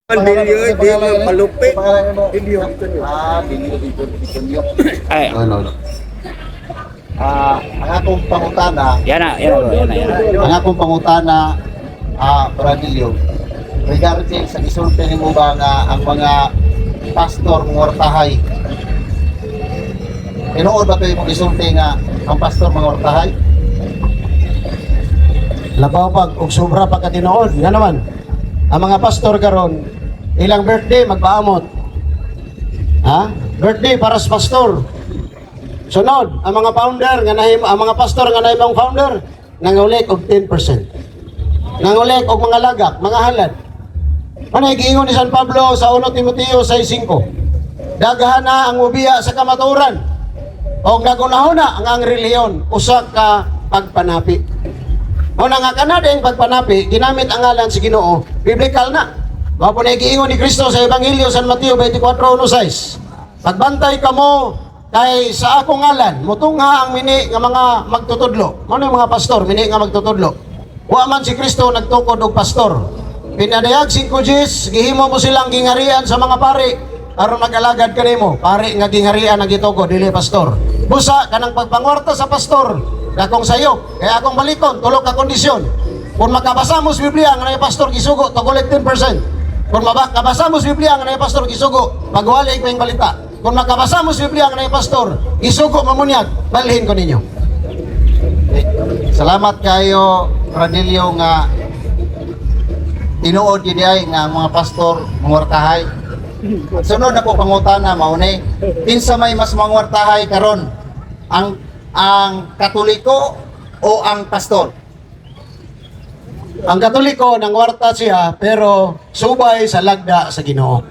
Bilyo, di malupit. Bilyo. Bilyo. Ay, Ano? Ang akong pangutana, yan na. ang akong pangutana, Bradilyo, regarding sa isulti mo ba nga ang mga pastor ngortahay? Tinuod ba ito yung isulti nga ang pastor mangortahay? Labaw pag og sobra pa ka tinuod nga naman ang mga pastor karon ilang birthday magpaamot, ha, birthday para sa pastor. Sunod ang mga founder nga ang mga pastor nga nahimong founder nangulik og 10%, nangulik og mga lagak, mga halad. Ano giingon ni San Pablo sa 1 Timoteo 6:5, daghan na ang ubiya sa kamaturan og nagunahuna ang relihiyon usa ka pagpanapi. O nga kanadeng pagpanapi, ginamit ang ngalan si Ginoo, biblical na. Mao po na giingon ni Kristo sa Ebanghelyo San Mateo 24:1-6. Pagbantay kamo kay sa akong ngalan, mutungha ang mini nga mga magtutudlo. Mao yung mga pastor, mini nga magtutudlo. Wa man si Kristo nagtukod og pastor. Pinadayag 5 Gs, gihimo mo silang gingarian sa mga pari aron mag-alagad kanimo. Pari nga gingarian ang gitukod, dili pastor. Busa kanang pagpangwarta sa pastor, dakong sayo, kaya akong balikon, tulog ka kondisyon. Kung makabasa mo sa Biblia, nga na pastor gisugo, tugulit 10%. Kung makabasa mo sa Biblia, nga na pastor gisugo, pagwalig pa yung balita. Kung makabasa mo sa Biblia, nga na pastor, gisugo mamunyag, balhin ko ninyo. Salamat kayo, Bradilyo, nga tinuod yun ay nga ang mga pastor mangortahay. Sunod na po pangutana, mauni, kinsa may mas mangortahay karon, ang Katoliko o ang pastor? Ang Katoliko nangwarta siya pero subay sa lagda sa Ginoo.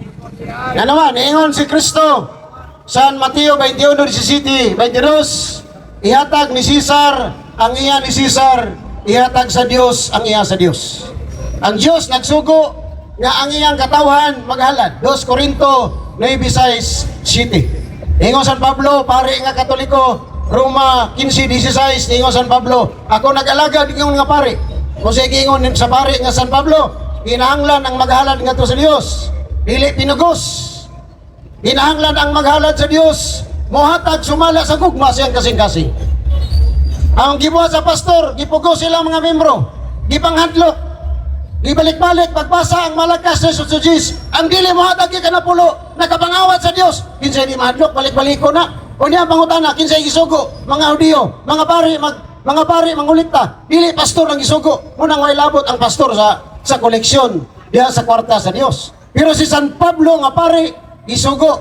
Nga naman, ingon si Kristo San Mateo 21:17-22, ihatag ni Caesar ang iya ni Caesar, ihatag sa Dios ang iya sa Dios. Ang Dios nagsugo nga ang iyang katawhan maghalad. 2 Corinto 9:6-7. Ingon San Pablo, pare nga Katoliko, Roma 15:16, ingon San Pablo, ako nag-alaga ingon nga pare. Kung sige ingon sa pare nga San Pablo, kinahanglan ang maghalad nga to sa Dios, dili pinugos. Kinahanglan ang maghalad sa Dios, mohatag sumala sa gugma siyang kasing-kasing. Ang gibuhat sa pastor, gipugos sila mga membro, gipanghadlok, gibalik-balik, pagbasa ang malakas na susujis, ang dili mohatag ka na pulo, nakapangawat sa Dios, kinsay di mahadlok, balik-baliko na. O niya pangutana, kinsay gisugo, mga Hudiyo, mga pari mangulikta, dili pastor ang gisugo. Munang way labot ang pastor sa koleksyon diha sa kwarta sa Dios. Pero si San Pablo nga pari gisugo.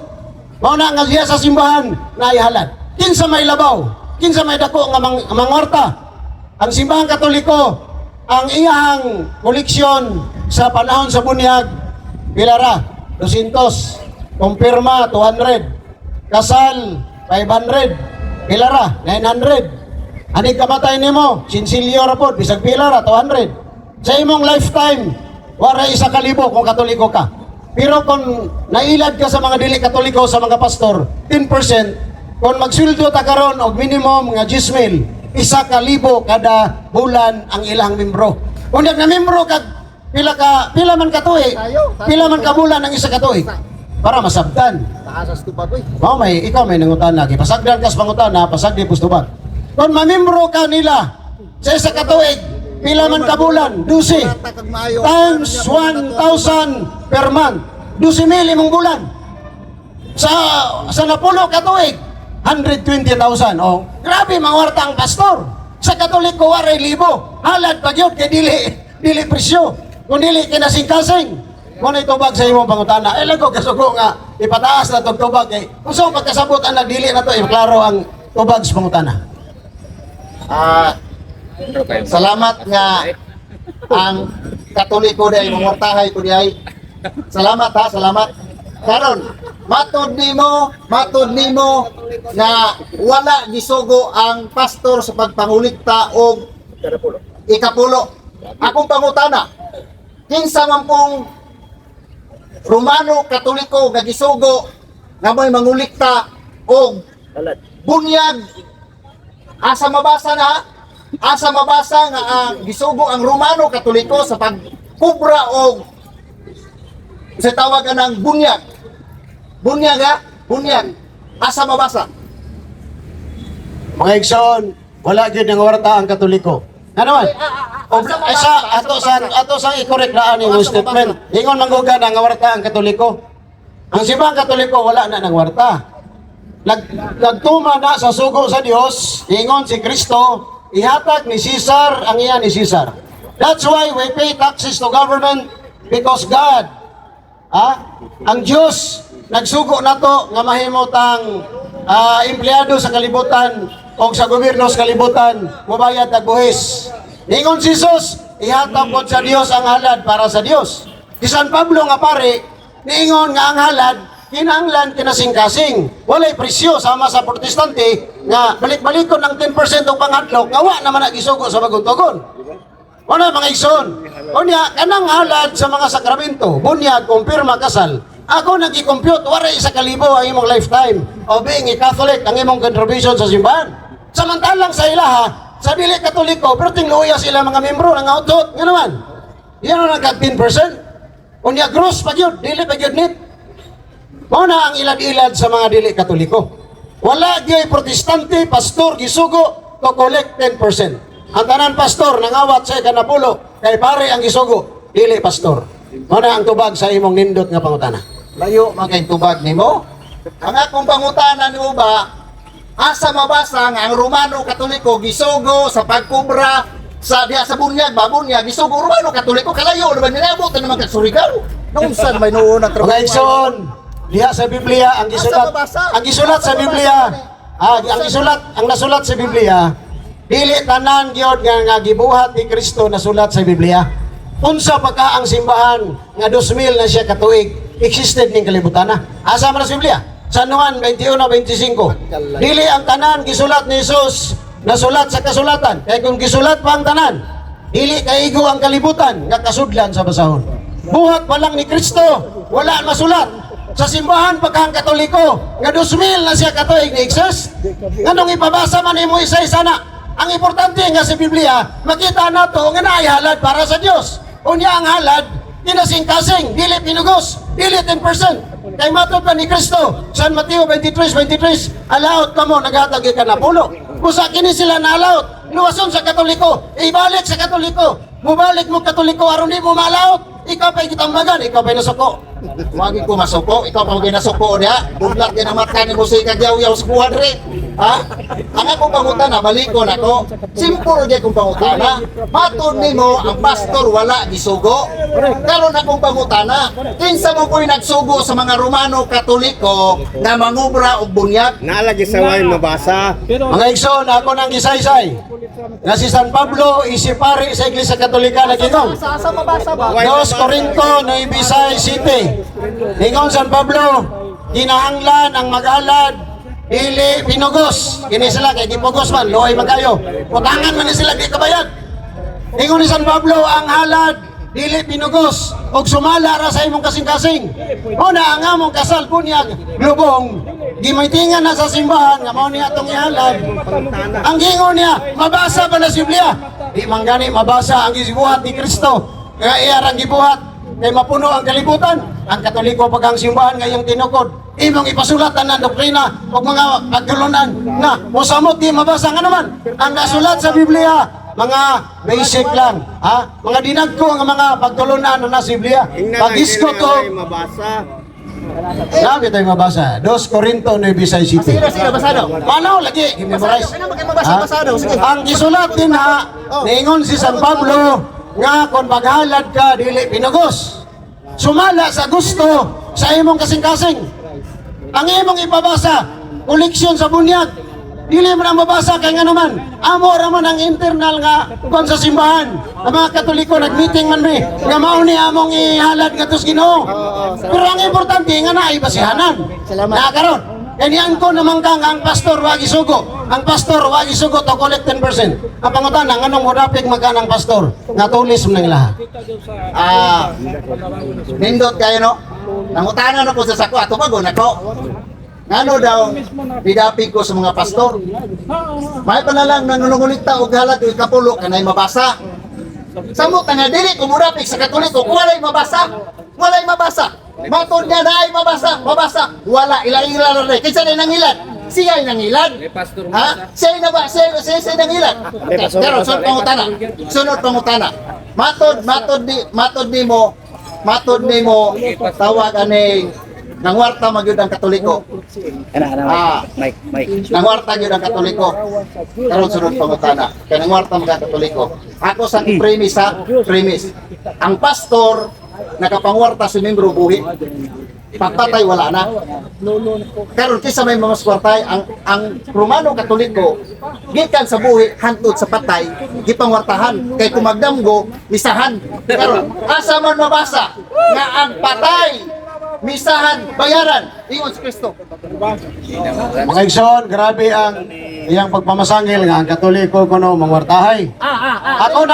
Mao na nga diha sa simbahan na ihalad. Kinsa may labaw, kinsa may dako nga mangwarta. Ang simbahan Katoliko, ang iyang koleksyon sa panahon sa bunyag, pilara 200, kumpirma 200, kasal 500, pilara 900. Anig kamatay nimo, sinsilyo ra pod bisag pilara 200. Sa imong lifetime, wala 1,000 kung Katoliko ka. Pero kung nailad ka sa mga dili Katoliko, sa mga pastor, 10%, kung magsuldo ta karon og minimum nga 10,000, 1,000 kada bulan ang ilang membro. Kung na membro kag pila man ka tuig, pila man ka bulan ang isa ka tuig, para masabtan. Taasas tubag ko Mao may ikaw may nangutana, gipasagdan kas pangutana, pasagdi pustubag. Kung mamembro ka nila sa isa ka tuig, pila man ka bulan, 12 times 1,000 per month, 12,000 imong bulan. Sa napulo ka tuig, 120,000. Oh, grabe mangwarta ang pastor. Sa Katoliko waray libo. Halad pa gyud kay dili presyo. Kung dili kinasing-kasing. Mo na itubag sa imong pangutana. Lago kasugo nga ipataas na tog tubag kay usa pagkasabot ang dili na to iklaro ang tubag sa pangutana. Salamat nga ang Katoliko dahil mangortahay ko diay. Salamat ha, salamat. Karon, matod nimo nga wala gisugo ang pastor sa pagpangulikta og ikapulo. Akong pangutana, kinsa man pong Romano Katoliko nga gisugo nga may mangulikta og bunyag, asa mabasa nga gisugo ang Romano Katoliko sa pagkubra og Sa tawag ka ng bunyag. Bunyag ha? Bunyag. Asa mabasa? Mga igsoon, wala gyud nga warta ang Katoliko. Ano man? Ato sa i-correct na ani mo statement. Ingon mangguga na nga warta ang Katoliko. Ang simbahang Katoliko wala na nang warta. Nagtuma na sa sugo sa Dios, ingon si Kristo, ihatag ni Caesar ang iya ni Caesar. That's why we pay taxes to government because God, ang Diyos, nagsugo na to nga mahimutang empleyado sa kalibutan o sa gobyerno sa kalibutan, mubayad at buhis. Ingon si Jesus, ihatag po sa Dios ang halad para sa Dios. Si San Pablo nga pare, niingon nga ang halad, kinahanglan kinasing-kasing. Walay presyo sama sa protestante nga balik-balikon ng 10% o panghadlok nga wa naman nagisugo sa bagong tugon. Una mga igsoon, unya kanang halad sa mga sakramento, bunyag, kumpirma, kasal. Ako nag-i-compute, waray 1,000 ang imong lifetime o being a Catholic ang imong contribution sa simbahan. Samantalang sa ilaha, sa dili Katoliko, pero tingluya sila mga membro ng autot. Nga naman, yan ang nagkag 10%. Unya gross pa yun, dili pa yun nit. Muna ang ilad-ilad sa mga dili Katoliko. Wala gyud protestante, pastor, gisugo to collect 10%. Ang tanan pastor nangawat sa kanapulo kay pare ang gisugo, dili pastor. Muna ang tubag sa imong nindot nga pangutana. Layo man kay tubag nimo. Ang akong pangutana nimo ba, asa mabasa nga ang Romano Katoliko gisugo sa pagkubra sa diha sa bunyag, babunyag, gisugo Romano Katoliko kalayo naman nilabot naman ka Surigao. Nung saan may noon ang trabaho? Mga igsoon, diha sa Biblia ang gisulat sa Biblia. Ang nasulat sa Biblia, dili tanan gyud nga gibuhat ni Kristo nasulat sa Biblia. Unsa pa ka ang simbahan nga 2000 na siya katuig existed ning kalibutan na. Asa man sa Biblia? San Juan 21:25. Dili ang tanan gisulat ni Jesus nasulat sa kasulatan. Kay kung gisulat pa ang tanan, dili kaigo ang kalibutan nga kasudlan sa basahon. Buhat pa lang ni Kristo, wala masulat. Sa simbahan pagkang Katoliko, nga 2000 na siya katuig ni exist. Nganong ipabasa man imo isa-isa na. Ang importante nga sa Biblia, makita nato nga naay halad para sa Dios. Unya ang halad, kinasing-kasing, dili pinugos, dili 10%. Kay matod pa ni Kristo, San Mateo 23:23, alaot ka mo, naghatag ka na pulo. Kusa kini sila na alaot, luwason sa Katoliko, ibalik sa Katoliko. Mubalik mo Katoliko, aron di mo malaot. Ikaw pa'y kitambagan, ikaw pa'y nasuko. Wagi ko masuko, ikaw pa ginasuko niya. Buglat din ang mata ni Musay kagyaw-yaw sa buwan rin. Ha? Ang akong pangutana, balikon ako. Simple di akong pangutana. Matod nimo ang pastor wala gisugo. Karon akong pangutana, kinsa mo ko'y nagsugo sa mga Romano Katoliko na mangubra og bunyag? Nalagi sa way mabasa. Mga igsoon, ako nang gisaysay. Nga si San Pablo isipari sa Iglesia Katolika na ginong. Asa mabasa ba? 2 Corinto 9:7. Ingon San Pablo, kinahanglan ang mag-alad, dili pinugos. Kini sila kay gipugos man, luoy magayo. Utangan man ni sila di kabayad. Ingon ni San Pablo, ang halad, dili pinugos, og sumala ra sa imong kasing-kasing. Una ang among kasal bunyag, lubong, gimaytingan na sa simbahan nga mao ni atong ihalad. Ang gingon niya, mabasa ba na sa Biblia? Di man gani mabasa ang gibuhat ni Kristo. Nga iyarang gibuhat kay mapuno ang kalibutan. Ang Katoliko pagkang simbahan ngayong tinukod. Imong ipasulatan ng doktrina o mga pagkulunan na musamot di mabasa nga naman. Ang nasulat sa Biblia, mga basic lang, mga dinagko nga mga pagtulunan na sa Biblia. Pag-iskot o mabasa. sabi tayo mabasa. 2 Corinto 9:7. Sige, basado. Manaw lagi, memorize. Ano magmabasa basado? Sige. Ang gisulat din niingon si San Pablo nga kung maghalad ka dili pinugos. Sumala sa gusto sa imong kasing-kasing. Ang imong ipabasa, koleksyon sa bunyag. Dili mo na mabasa kay nga naman. Amo ra man ang internal nga kon sa simbahan. Ang mga Katoliko nag-meeting man mi nga mao ni among ihalad ngadto sa Ginoo. Pero ang importante nga naay basihanan. Na karon. Kaniyan ko naman kang ang pastor wagi sugo. Ang pastor wagi sugo to collect 10%. Ang pangutana nganong modapig magkanang pastor nga tulis mo nang lahat. Nindot kayo no? Nangutana na ko sa sako, ato bago na ko. Ano daw, bidapig ko sa mga pastor. May panalang nanunungulikta o galat o kapulo ka na'y mabasa. Samot nga dili, kumurapig sa Katoliko, walay mabasa. Walay mabasa. Matod nga na ay mabasa. Wala, ilang-ilan na rin. Kinsa na nangilan? Siya ay nangilan. Ha? Siya na ba? Siya nangilan. Pero sunod pangutana. Matod ni mo, tawag ani, nangwarta magyud ang Katoliko. Nangwarta gyud ang Katoliko. Karon sunod pangutana. Kay nangwarta mga Katoliko. Ako sa premise. Ang pastor nakapangwarta sa membro buhi. Pagpatay wala na. Karon kisa may mga swartay ang Romano Katoliko gikan sa buhi hantod sa patay gipangwartahan kay kumagdamgo misahan. Karon asa man mabasa nga ang patay misahan bayaran ingon sa Kristo. Mga igsoon, grabe ang iyang pagpamasangil nga ang Katoliko kuno mangwartahay. Ako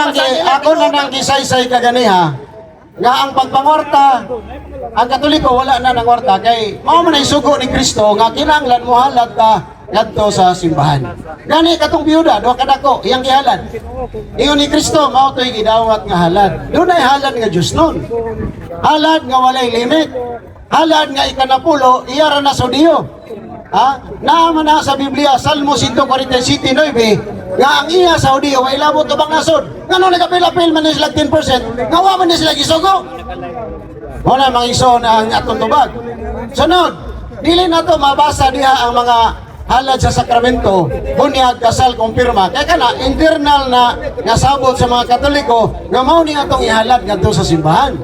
nang gisaysay kaganiha nga ang pagpangwarta ang Katoliko wala na nangwarta kay mao man ay sugo ni Kristo nga kinahanglan mo halad ka ngadto sa simbahan. Gani katong biyuda do kadako iyang gihalad. Ingon ni Kristo mao toy gidawat nga halad. Dunay halad nga Dios nun. Halad nga walay limit. Halad nga ikanapulo iya ra na sa Diyo. Naaman na sa Biblia Salmo 147:9 nga ang iya sa Diyo ay labot ubang nasod. Ngano nagapil-apil man sila 10%, ngawa man sila gisugo. Wala mga igsoon ang atong tubag. Sunod, dili na to mabasa diha ang mga halad sa sakramento, bunyag, kasal, kumpirma. Kaya kana, internal na nasabot sa mga Katoliko nga mao ni atong ihalad ngadto sa simbahan.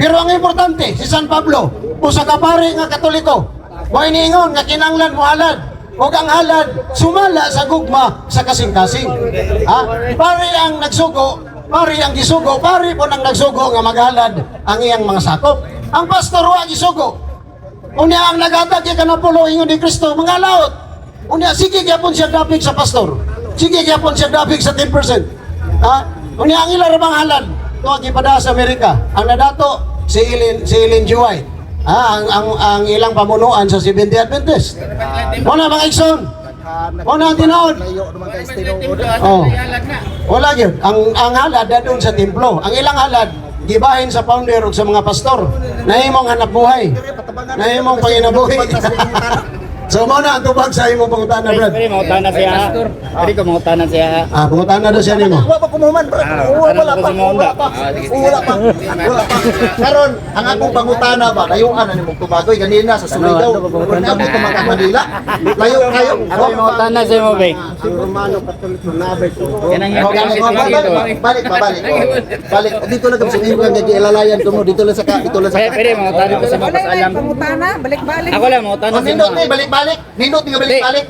Pero ang importante, si San Pablo, usa ka pari nga Katoliko, mo iniingon nga kinahanglan mo halad. Huwag ang halad, sumala sa gugma sa kasing-kasing. Pari ang nagsugo, pari ang gisugo, pari po nang nagsugo nga maghalad ang iyang mga sakop. Ang pastor wa gisugo. Unya ang nagatag kay kanapulo ingon ni Kristo mga laot. Unya sige gyapon siya dapig sa pastor. Sige gyapon siya dapig sa 10%. Unya ang ila ra bang halad tuwa gipada sa Amerika. Ang nadato si Ellen G. White. Ang ilang pamunuan sa Seventh Day Adventist. Wala mga igsoon. Wala ang tinood. Wala gyud. Ang halad dadun sa templo. Ang ilang halad gibahin sa founder ug sa mga pastor. Nahimong hanap buhay. Nahimong panginabuhi. So mo na ang tubag sa imong pangutana, Brad. Pwede mangutana siya. Pwede ko mangutana siya. Pangutana daw siya nimo. Wa pa kumuman, wala pa. Karon ang akong pangutana ba layuan na nimong tumagoy ganina sa Surigao. Wala mo ka Manila. Layo kayo. Ako yung mangutana sa mo, be. Ang Romano Katoliko nabay ko. Yan ang Balik dito lang sa inyo kang giilalayan ko mo dito lang sa Pwede mangutana ko sa mga pasalam. Pangutana, balik-balik. Ako lang mangutana sa Nindot mga. ni balik-balik. Nindot nga balik-balik.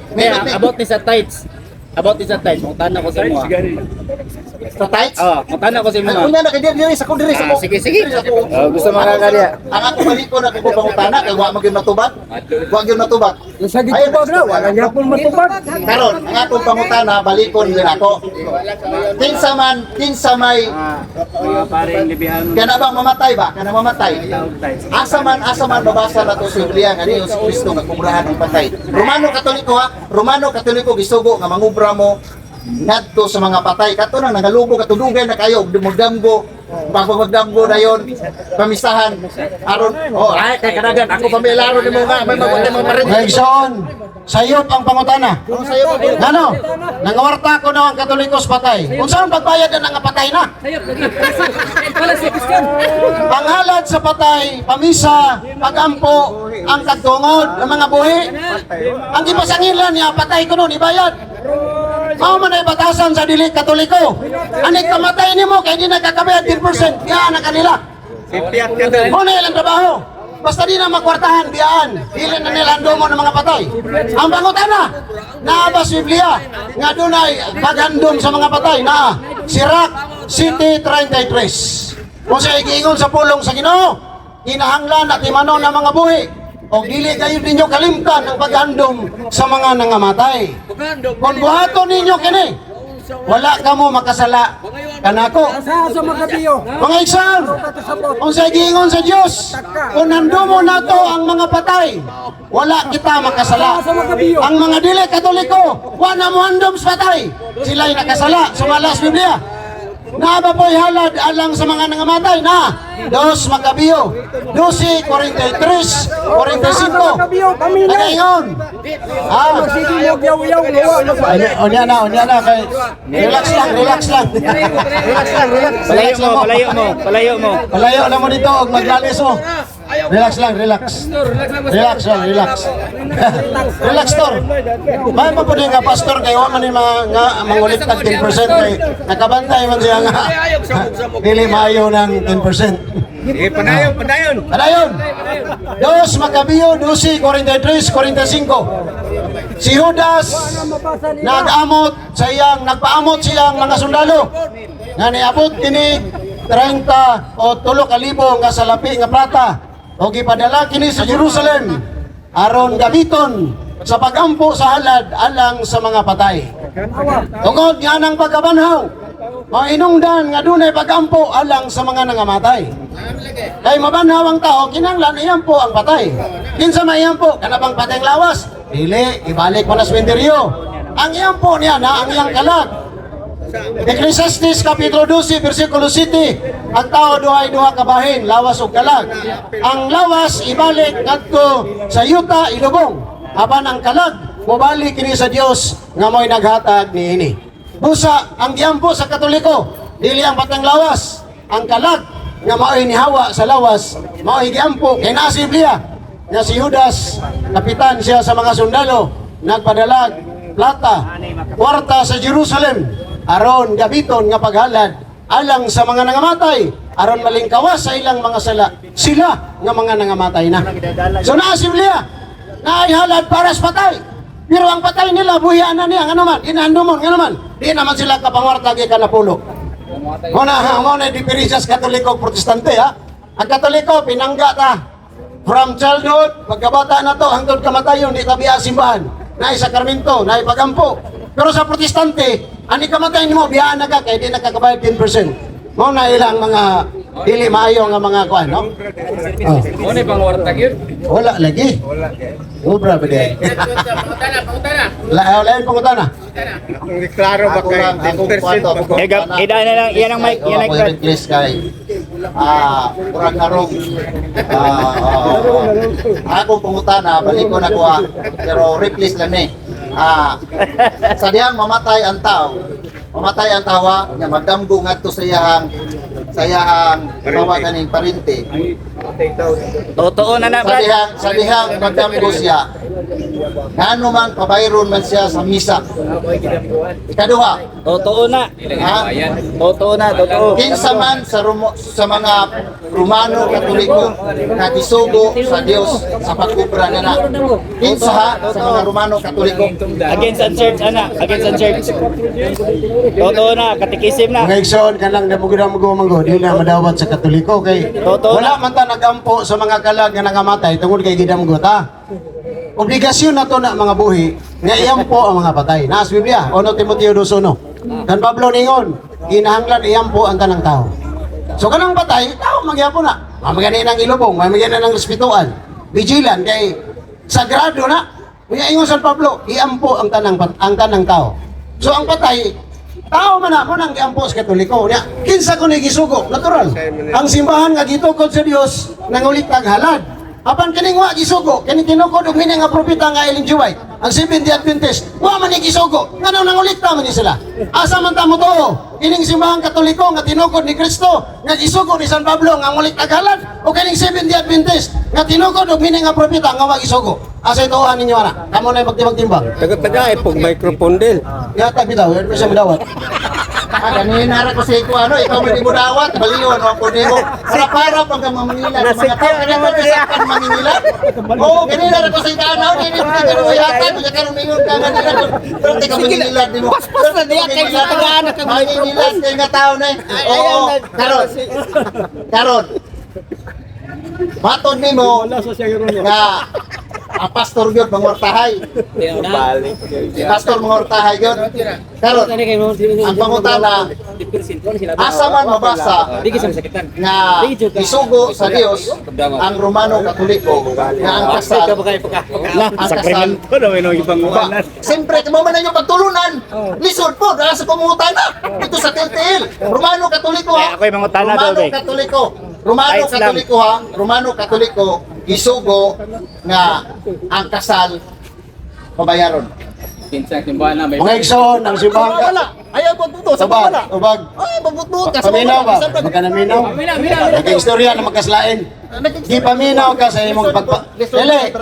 About ni sa tights. About ni sa tights. Mangutana ko sa mga. Sa tights. Mangutana ko sa mga. Unya na kay diri sa ko diri sa ko. Sige. Gusto makakaliya. Ang ako balik ko na ko pangutana kay wa magyud matubag. Wa gyud matubag. Sa gitubag na, wala niya pong matubag. Karon ang akong pangutana balikon din ako. Kinsa may Paring libihan. kana bang mamatay ba? Kana mamatay. Asa man babasa na to sa Biblia nga niyo si Kristo nga kumrahan ng patay. Romano Katoliko gisugo nga mangubra mo ngadto sa mga patay. Kato nang nangalubo katudugay na kayo dumugdamgo. Pagmagdamgo na yon pamisahan aron ay kay kadagan ako pamilaro nimo nga may maparin. Mga igsoon, sayop ang pangutana. Ano? Nangawarta ko na ang Katolikos patay. Kung saan pagbayad na nga patay na? Ang halad sa patay, pamisa, pagampo, ang kagtungod ng mga buhi. Ang ipasangilan niya, patay ko nun, ibayad. Mao man ay batasan sa dili Katoliko. Anik kamatay nimo kay di nakakabayad 10%. Yan na kanila. Muna ilang trabaho. Basta di na makwartahan, biyaan. Dili na nilando mo ng mga patay. Ang pangutana, naabas Biblia, nga dunay paghandom sa mga patay na Sirach City 33. Kung siya igiingon sa pulong sa Ginoo, kinahanglan at imanon ng mga buhi. O dili kayo ninyo kalimtan ang paghandom sa mga nangamatay. Kung buhaton ninyo kini, wala ka mo makasala kanako. Mga igsoon, kung sa giingon sa Dios, kung nandumo nato ang mga patay, wala kita makasala. Ang mga dili Katoliko, wala mo handom sa patay. Sila'y nakasala, sumalas Biblia. Na ba po'y halad alang sa mga nangamatay na? 2 Makabeo 12:43, 45. Kami na. Nagayon. Sige, yaw-yaw. Onya na kay relax lang. Palayo mo. Palayo na mo dito og maglalis mo. Relax lang. Relax tor. May mo pud nga pastor kay wa man ni nga mangulit tag 10% kay nakabantay man siya nga. Dili maayo ng 10%. Padayon. Padayon. 2 Makabeo 12:43, 45. Si Judas nagpaamot siyang mga sundalo nga niabot kini 30 o 3,000 nga salapi nga plata o gipadala kini sa Jerusalem aron gamiton sa pagampo sa halad alang sa mga patay. Tungod nga ng pagkabanhaw, mainungdan nga dunay pagampo alang sa mga nangamatay. Kay mabanhaw ang tao, kinahanglan iyan po ang patay. Kinsa maiyan po, kanabang patayng lawas, dili, ibalik mo na sa sementeryo. Ang iyan po niya na ang iyang kalag. Ecclesiastes Kapitulo 12, versikulo 7, ang tao duha kabahin, lawas ug kalag. Ang lawas ibalik ngadto sa yuta ilubong, aban ang kalag mobalik kini sa Dios nga mo'y naghatag niini. Busa ang giampo sa Katoliko, dili ang patang lawas, ang kalag nga mao'y nihawa sa lawas, mao'y giampo kay naa sa Biblia nga si Judas, kapitan siya sa mga sundalo, nagpadalag plata, kwarta sa Jerusalem aron gabiton nga paghalad alang sa mga nangamatay, aron malingkawas sa ilang mga sala, sila nga mga nangamatay na. So naa sa Biblia, naay halad para sa patay. Pero ang patay nila, buhian na niya, nga naman, inahandomon, nga naman, di naman sila kapangwarta kay kanapulo. Muna diferensya sa Katoliko Protestante, ha? Ang Katoliko, pinangga ta. From childhood, pagkabata na to, hangtod kamatayon, di tabi simbahan. Naay sakarmento, naay pagampo. Pero sa Protestante, ani kamatayin mo, biyaan na ka, kaya di nakakabayad 10%. Muna ilang mga dili maayo nga mga kuan, no? Oh. Ano pang wartag yun? Wala lagi. Ubra ba di? Lain pangutana. Klaro ba Ako lang, ang kwarto, Idaan na lang, yan ang mic, yan ang mic. Please kay kurang karong ako pangutana balik ko na kuha pero replace lang ni sa diyang mamatay ang tawa nga magdamgo ngadto sa iyahang tawagan ning parente Totoo na na, Brad. sa dihang magdamgo siya ngano man pabayron man siya sa misa ikaduha Totoo na. ha Totoo na. kinsa man sa mga Romano Katoliko na gisugo sa Dios sa pagkubra na kinsa ha sa mga Romano Katoliko Against ang church, ana. Against ang church. Totoo na. Katikisim na. Mga igsoon ka lang na manggo di na madawat sa Katoliko kay Totoo wala man ta nagampo sa mga kalag nga nangamatay tungod kay gidamgo ta. Obligasyon na to na mga buhi nga iyampo ang mga patay. Naa sa Biblia, 1 Timoteo 2:1. San Pablo ningon, kinahanglan iyampo ang tanang tao. So kanang patay, tao magyapon na. Mamagani ng ilubong, mamagani ng respetuan. Vigilant kay sagrado na. Kuya ingon San Pablo, iyampo ang tanang tao. So ang patay, tao man na mo nang giampo sa Katoliko. Nya, kinsa ko ni gisugo? Natural. Ang simbahan nga gitukod sa Dios nangulit tag halad. Apan kining wa gisugo, kini tinukod og hini nga propeta nga Ellen G. White, ang Seventh-day Adventist, wa man ni gisugo. Ngano nangulikta man ni sila? Asa man ta mo to? Kining simbahan Katoliko nga tinukod ni Kristo, nga gisugo ni San Pablo nga ngulik tag halad, o kining Seventh-day Adventist nga tinukod og hini nga propeta nga wa gisugo. Asa ituhan ninyo ana? Kamo na magtimbang-timbang. Taga-taga ay pag microphone din. Yata bitaw, yun siya madawat. ganina ra ko sa iko ikaw man di mo dawat baliw ano ko nimo para pag mamangilad mga tao kanito sa kan mangilad ganina ra ko sa ikanaw ni mo ka yata mo karon mingon ka nga nila pero di ka mangilad nimo paspas na diya kay sa tagaan ka mangilad kay nga tao na karon matod nimo nga pastor gyud mangortahay. Pastor mangortahay gyud. Karon ang pangutana Asa man mabasa nga isugo sa Dios ang Romano Katoliko nga ang kasal siyempre kamo man ninyo pagtulunan lisod po dala sa pangutana dito sa TLTL Romano Katoliko ha Ako'y mangutana daw, Romano be. Katoliko Romano Kahit Islam. Katoliko ha Romano Katoliko isugo nga ang kasal pabayaron Mga igsoon, ang simbahan ka. ayaw pagbuto sa Ubag, bala ubag. ay pagbuto ka sa Paminaw ba? bala Magkanaminaw? Nag-istorya na magkaslain. Di paminaw ka sa imong pagpa... Dili.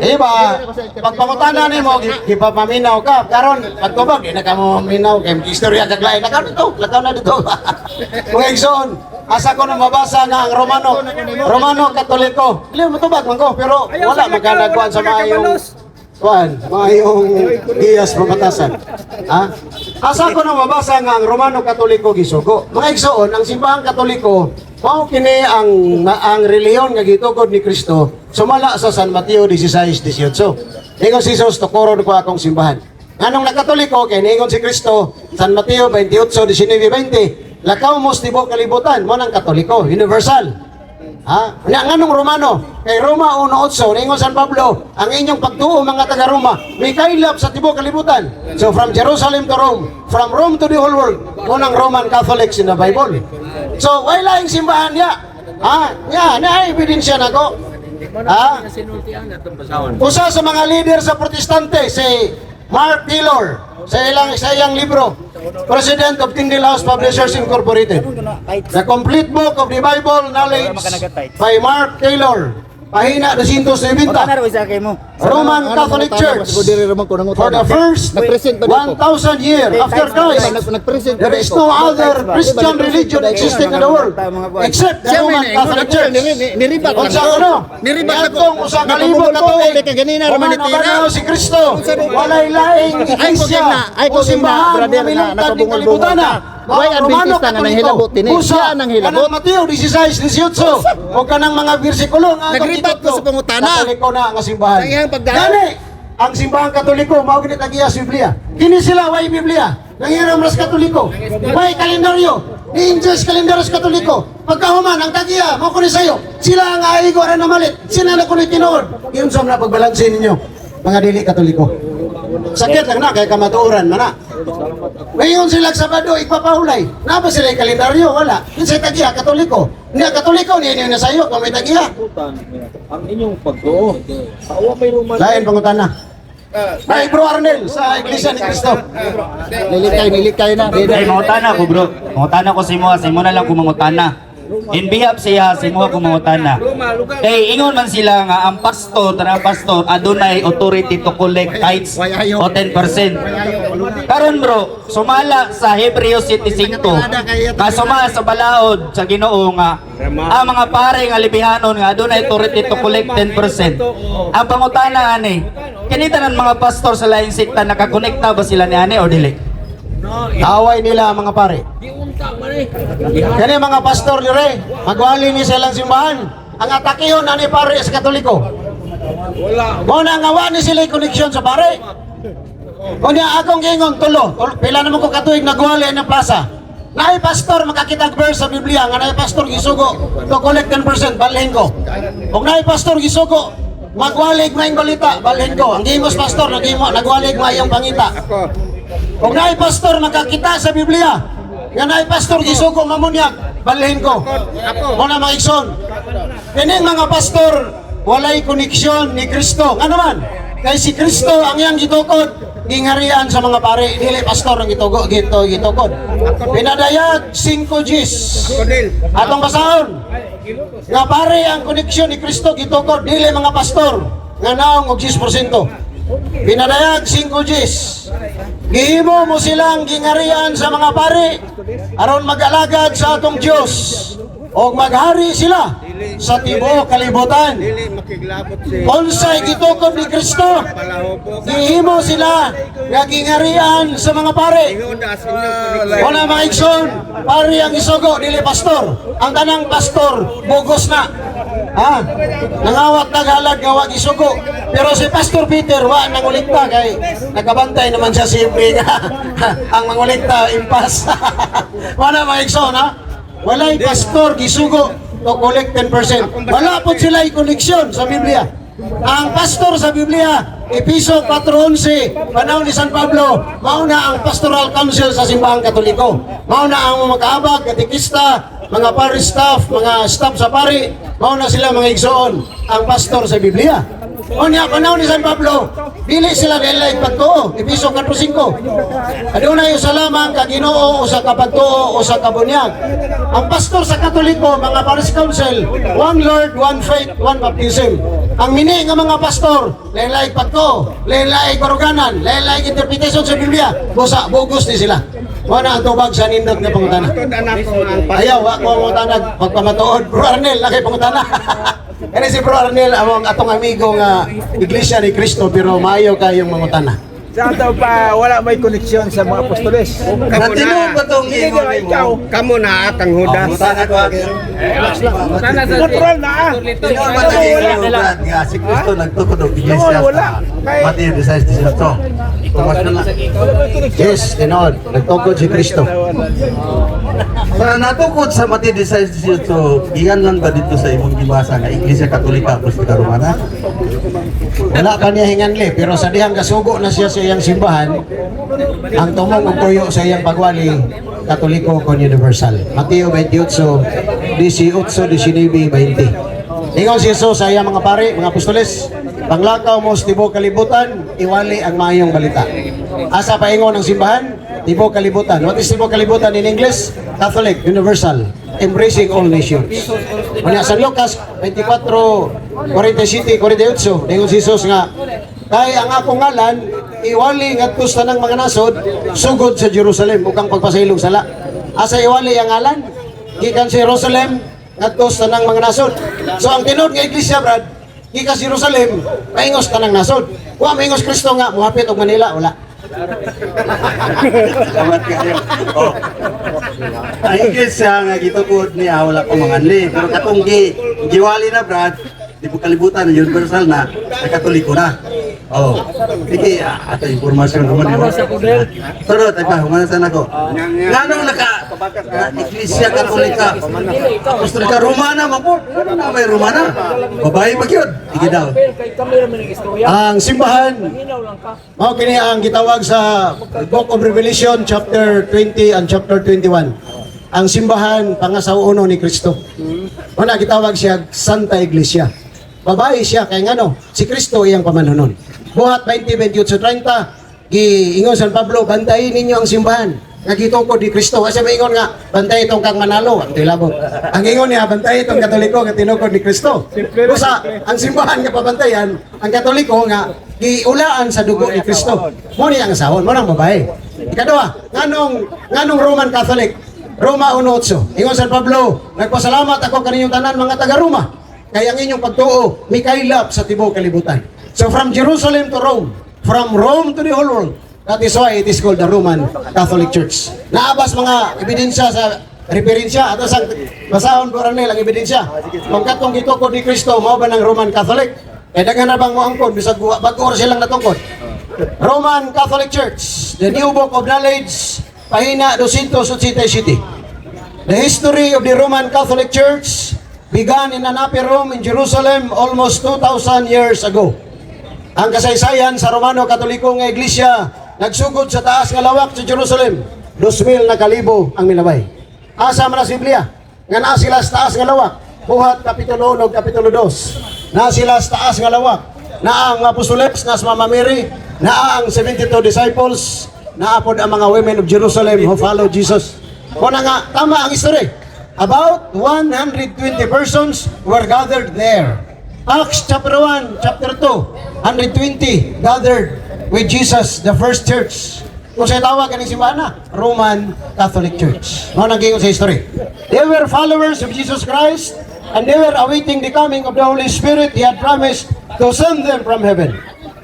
Iba, pagpangutana ni mo, di pa paminaw ka. Karon, pagtubag, di na ka mo minaw. Kaya istorya kaglain. Lakaw na dito. Mga igsoon, asa ko na mabasa nga ang Romano Katoliko. Dili mo tubag man ko, pero wala magkanagkuhan sa mayong iyas pamatasan. Ha? Asa ko na mabasa nga ang Romano Katoliko gisugo. Mga igsoon, ang simbahang Katoliko mao kini ang reliyon nga gitukod ni Kristo sumala sa San Mateo 16:18. Ingon si Jesus tukuron ko akong simbahan. Nganong nakatoliko kay niingon si Kristo San Mateo 28:19-20. Lakaw mo sa tibuok kalibutan mo nang Katoliko, universal. Ha? Nganong Romano? Kay Roma 1:8 ningon San Pablo, ang inyong pagtuo mga taga Roma, may kailap sa tibuok kalibutan. So from Jerusalem to Rome, from Rome to the whole world, unang Roman Catholics in the Bible. So wala yung simbahan niya. Ha? Na ebidensya nako. Ha? Usa sa mga leader sa Protestante si Mark Taylor sa iyang libro, President of Tyndale House Publishers Incorporated. The Complete Book of the Bible Knowledge by Mark Taylor. Pahina 270. Roman Catholic Church for the first 1,000 years after Christ. There is no other Christian religion existing in the world except the Roman Catholic Church. Unsa ano? Niatong usa ka libo ka tuig. Roman si Kristo. Walay laing iglesia o simbahan nga milungtad ning kalibutan na. Why Adventista nga nanghilabot din siya nanghilabot. Kanang Mateo 16:18 o kanang mga bersikulo nga Nagribat ko sa pangutana. Katoliko na nga simbahan. Sa iyang pagdaan. Gani, ang simbahang Katoliko mao gid tagiya sa Biblia. Kini sila way Biblia. Nangiram ras Katoliko. Way kalendaryo. Ni English kalendaryo sa Katoliko. Pagkahuman ang tagiya mao kuno sayo. Sila ang aigo ra na malit. Sila na kuno tinuod. Yun sa na pagbalanse ninyo. Mga dili Katoliko. Sakit lang na kay kamatuoran man na. Ngayon sila Sabado ipapahulay. Na ba sila yung kalendaryo? Wala. Kasi tagiya Katoliko. Niya Katoliko niya na sayo kung may tagiya. Ang inyong pagtuo. Awa may Roman. Lain pangutan na. Ay, Bro Arnel, sa Iglesia ni Cristo. Nilikay na. Ay, mangutana ko bro. Mangutana ko si mo na lang kung mangutana. In behalf siya, si mo kung mangutana. Kay ingon man sila nga ang pastor, tanang pastor, adunay authority to collect tithes o 10%. Karon bro, sumala sa Hebreo 7:5 nga sumala sa balaod sa Ginoo nga ang mga pare nga libihanon nga adunay authority to collect 10%. Ang pangutana ani, kini tanan mga pastor sa laing sekta nakakonekta ba sila ni ani o dili? Away nila ang mga pare. Kani mga pastor dire, magwali ni silang simbahan. Ang atakihon na ni pare sa Katoliko. Mo na nga wa ni sila koneksyon sa pare. Kunya akong gingon tulo. Pila naman ko katuig nagwali ng plaza. Naay pastor makakita ang verse sa Biblia nga naay pastor gisugo to collect 10% balhin ko. Og naay pastor gisugo magwalig maayong balita balhin ko. Ang gimos pastor nagwalig maayong pangita. Kung naay pastor makakita sa Biblia, nga naay pastor gisugo mamunyag, balhin ko. Muna mga igsoon. Kining mga pastor walay koneksyon ni Kristo. Nga naman, kay si Kristo ang iyang gitukod, gingarian sa mga pare, dili pastor ang gitukod. Pinadayag 5 Gs. Atong basahon. Nga pare ang koneksyon ni Kristo gitukod, dili mga pastor. Nga naong og 10%. Pinadayag 5 Gs. Gihimo mo silang gingarian sa mga pare aron mag-alagad sa atong Dios o maghari sila sa tibuok kalibutan. Unsay gitukod ni Kristo, gihimo sila nga gingarian sa mga pare. Wala mga igsoon, pare ang isugo dili pastor. Ang tanang pastor bugos na. Ha? Nangawat naghalag nga wa gisugo. Pero si Pastor Peter, wa nangulikta kay nagabantay naman siya siyempre nga ang mangulikta impas. Wala mga igsoon ha? Walay pastor gisugo to collect 10%. Wala po sila koleksyon sa Biblia. Ang pastor sa Biblia, Episo 4:11, panahon ni San Pablo, mauna ang pastoral council sa simbahang Katoliko. Mauna ang mga kaabag, katikista, mga parish staff, mga staff sa pari, mauna sila mga igsoon, ang pastor sa Biblia. O niya, panahon ni San Pablo, dili sila nilay pagtuo, Episo 4:5. Adunay usa lamang ka Ginoo, usa ka pagtuo, usa ka bunyag. Ang pastor sa Katoliko, mga parish council, one Lord, one faith, one baptism. Ang mini nga mga pastor, lain-lain pagtuo, lain-lain karuganan, lain-lain interpretation sa Biblia, busa, bogus ni sila. Wala ang tubag sa nindot nga pangutana. Ayaw, ako ang pangutana, pagpamatuod. Bro Arnel, laki pangutana. Kani si Bro Arnel, among atong amigo nga Iglesia ni Cristo, pero maayo kayong mangutana. Sa ato pa, wala may koneksyon sa mga apostoles. Natino ba itong ingon mo? Kamu na kang Judas. Natural na ah. Tino ba itong ingon mo, Brad? Nga, si Cristo nagtukod ng iglesia sa Matthew 16:18. Tumas na lang. Yes, tinood. Nagtungkod si Cristo. Sa natukod sa Matthew 16:18, iyan lang ba dito sa imong gibasa nga Iglesia Katolika Apostolika Romana? Wala pa niya hinganli, pero sa dihang kasugo na siya sa iyang simbahan, ang tumong ug tuyo sa iyang pagwali, Katoliko kon universal. Mateo 28, 18, 19, 20. Ingon si Jesus sa iyang mga pari, mga apostoles, panglakaw mo sa tibok kalibutan, iwali ang maayong balita. Asa paingon ng simbahan? Tibok kalibutan. What is tibok kalibutan in English? Catholic, universal, embracing all nations. Muna San Lucas 24:47, 48, ingon si Jesus nga, kay ang akong ngalan, iwali ngadto sa tanang mga nasod, sugod sa Jerusalem, bukang pagpasailog sala. Asa iwali ang ngalan? Gikan sa Jerusalem, ngadto sa tanang mga nasod. So ang tinod nga iglesia, Brad, gikan sa Jerusalem, maingos tanang nasod. Wa maingos Kristo nga, muhapit og Manila, wala. Salamat kayo. Oh. Ang iglesia nga gitukod niya wala pa manganli, pero katong giwali na, Brad, di po kalibutan, universal na, ay Katoliko na. Oh, sige, ato informasyon naman yun. Pero, tayo pa, humanasan ako. Nganong Iglesia Katolika, Apostolika Romana, mapot. Ano na may Romana? Babae pag yun. Sige daw. Ang simbahan, mao kini ang gitawag sa Book of Revelation chapter 20 and chapter 21. Ang simbahan pangasauno ni Kristo. Una gitawag siya Santa Iglesia. Babae siya kay ngano, si Kristo iyang pamanunon. Buhat 20:28-30, giingon San Pablo, bantayin ninyo ang simbahan. Nagitungkod ni Kristo. Kasi maingon nga, bantay itong kang Manalo, ang tilabog. Ang ingon niya, bantay itong Katoliko, nga tinukod ni Kristo. Kusa, ang simbahan nga pabantayan, ang Katoliko nga, giulaan sa dugo ni Kristo. Muna ang asahon, muna ang babae. Ikadua, nganong Roman Catholic? Roma 1:8. Ingon San Pablo, nagpasalamat ako kaninyong tanan mga taga-Roma. Kaya ang inyong pagtuo, may kailap sa tibok kalibutan. So from Jerusalem to Rome, from Rome to the whole world, that is why it is called the Roman Catholic Church. Naabas mga ebidensya sa referensya, at sa basahon ko rin ang ebidensya. Kung katong gitukod ni Kristo, mao ba ng Roman Catholic? Eh, daghan na bang mo angkod, bisag bago silang natungkod. Roman Catholic Church, the New Book of Knowledge, pahina 287. The history of the Roman Catholic Church began in an upper room in Jerusalem almost 2,000 years ago. Ang kasaysayan sa Romano Katoliko nga Iglesia nagsugod sa taas nga lawak sa Jerusalem. 2,000 na kalibo ang milabay. Asa man sa Biblia nga naa sila sa taas nga lawak. Buhat kapitulo 1 kapitulo 2. Naa sila sa taas nga lawak. Naa ang apostoles na sa Mama Mary, naa ang 72 disciples, naa pod ang mga women of Jerusalem who followed Jesus. Kuna nga tama ang history. About 120 persons were gathered there. Acts chapter 1, chapter 2, 120 gathered with Jesus, the first church. Kung sa'yo tawag ka ng simbahan, Roman Catholic Church. Mga naging sa history. They were followers of Jesus Christ and they were awaiting the coming of the Holy Spirit He had promised to send them from heaven.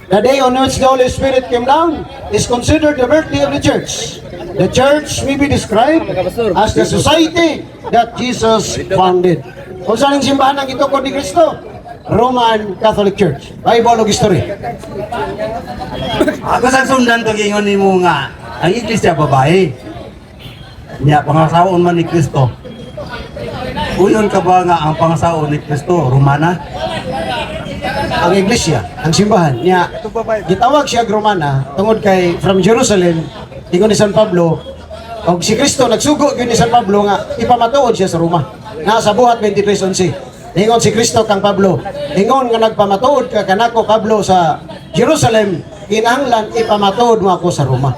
The day on which the Holy Spirit came down is considered the birthday of the church. The church may be described as the society that Jesus founded. Kung saan ang simbahan ang itukod ni Kristo? Roman Catholic Church. Bible o history. Ako sa sundan to gingon nimo nga ang iglesia babae. Nya pangasaon man ni Kristo. Uyon ka ba nga ang pangasaon ni Kristo Romana? Ang iglesia, ang simbahan niya, gitawag siya Romana tungod kay from Jerusalem, ingon ni San Pablo, og si Kristo nagsugo gyud ni San Pablo nga ipamatuod siya sa Roma. Nasa buhat 23:11. Ingon si Kristo kang Pablo, ingon nga nagpamatuod ka kanako Pablo sa Jerusalem, kinahanglan ipamatuod mo ako sa Roma.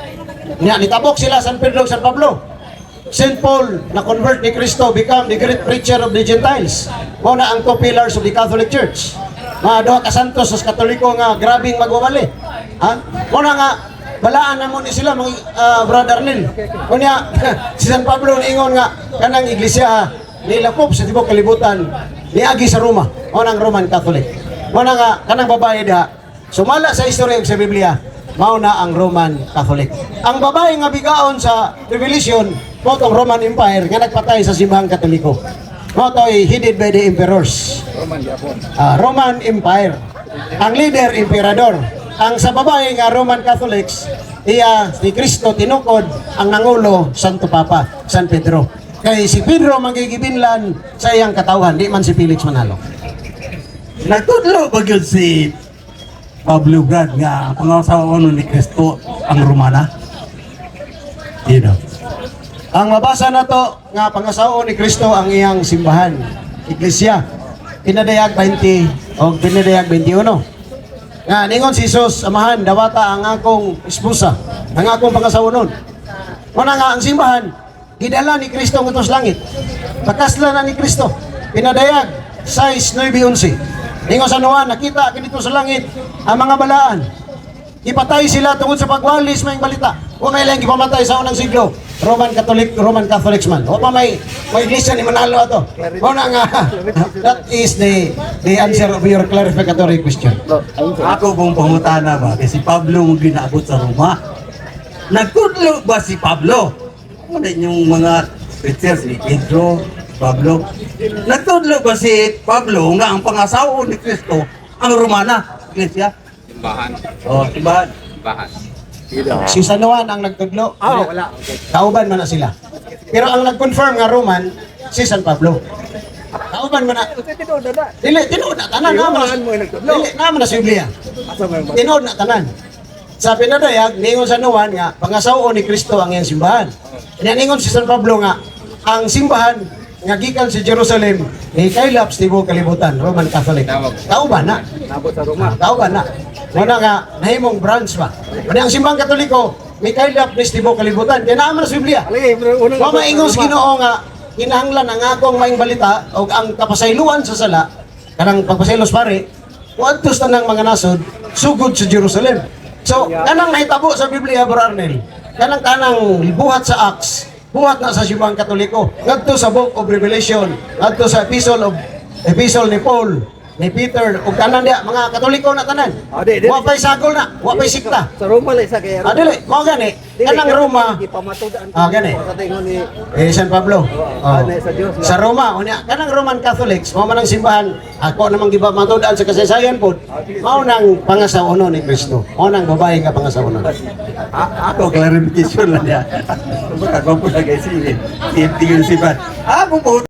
Niya nitabok sila San Pedro ug San Pablo. St. Paul na convert ni Kristo become the great preacher of the Gentiles. Mo na ang two pillars of the Catholic Church. Mga duha ka santos sa Katoliko nga grabing magwawali. Ha? Mo na nga balaan na mo ni sila mga brother Nil. Kunya si San Pablo ingon nga kanang iglesia nilakop sa tibok kalibutan niagi sa Roma. Mo nang Roman Catholic. Mo na nga kanang babae da sumala sa istorya ug sa Biblia mao na ang Roman Catholic. Ang babae nga bigaon sa Revelation mo tong Roman Empire nga nagpatay sa simbahang Katoliko. Mo to'y headed by the emperors. Roman Empire. Ang leader, emperador. Ang sa babae nga Roman Catholics, iya si Kristo tinukod ang nangulo Santo Papa, San Pedro. Kay si Pedro magigibinlan sa iyang katawhan, di man si Felix Manalo. Nagtudlo ba gyud si Pablo Brad nga pangasaon ni Kristo ang Romana? You know. Ang mabasa na to nga pangasaon ni Kristo ang iyang simbahan, iglesia. Pinadayag 20 o pinadayag 21. Nga ningon si Jesus, amahan dawata ang akong esposa, ang akong pangasaonon. Muna nga ang simbahan gidala ni Kristo ngadto sa langit. Pakasla na ni Kristo. Pinadayag 6:9-11. Ningon sa Noah, nakita dito sa langit ang mga balaan. Ipatay sila tungod sa pagwalis may balita. Huwag may lang ipamatay sa unang siglo. Roman Catholics man. O pa may iglesia ni Manalo ato. O na nga, that is the answer of your clarificatory question. Ako pong pangutana ba kasi Pablo mo ginaabot sa Roma. Nagtudlo ba si Pablo? Ano yung mga preachers ni Pedro, Pablo? Nagtudlo ba si Pablo nga ang pangasawa ni Kristo ang Romana? Iglesia? Simbahan. Oh, simbahan. Simbahan. Si San Juan ang nagtudlo. Wala. Kauban man na sila. Pero ang nag-confirm nga Roman, si San Pablo. Kauban man na. Dili, tinood na tanan. Dili, naman na si Biblia. Tinood na tanan. Sa pinadayag, ningon San Juan nga, pangasawa ni Kristo ang iyang simbahan. Ningon si San Pablo nga, ang simbahan nga gikan si Jerusalem, kailap sa tibok kalibutan, Roman Catholic. Kauban na. Kauban na. Muna nga, nahimong branch ba? Muna ang simbang Katoliko, may kailap ni tibok kalibutan. Kaya naman sa Biblia. Kung maingon sa Ginoo nga, kinahanglan ang akong maing balita o ang kapasayloan sa sala, kanang pagpasaylos pare, kuantos na ng mga nasod, sugod sa Jerusalem. So, kanang nahitabo sa Biblia, Bro Arnel, kanang buhat sa Acts, buhat na sa simbang Katoliko, ngadto sa Book of Revelation, ngadto sa Epistle ni Paul, ni Peter, ug tanan dia mga Katoliko na tanan. Wa pay sagol na, wa pay sikta. Sa Roma lang isa kaya. Dili, mao gani. Kanang Roma. Gani. San Pablo. Sa Roma, unya kanang Roman Catholics, mao man ang simbahan. Ako namang gipamatudan sa kasaysayan pod. Mao nang pangasaonon ni Kristo. Mao nang babae nga pangasaonon. Ako clarification lang niya. Ako po na guys, tingin si Brad. Ako po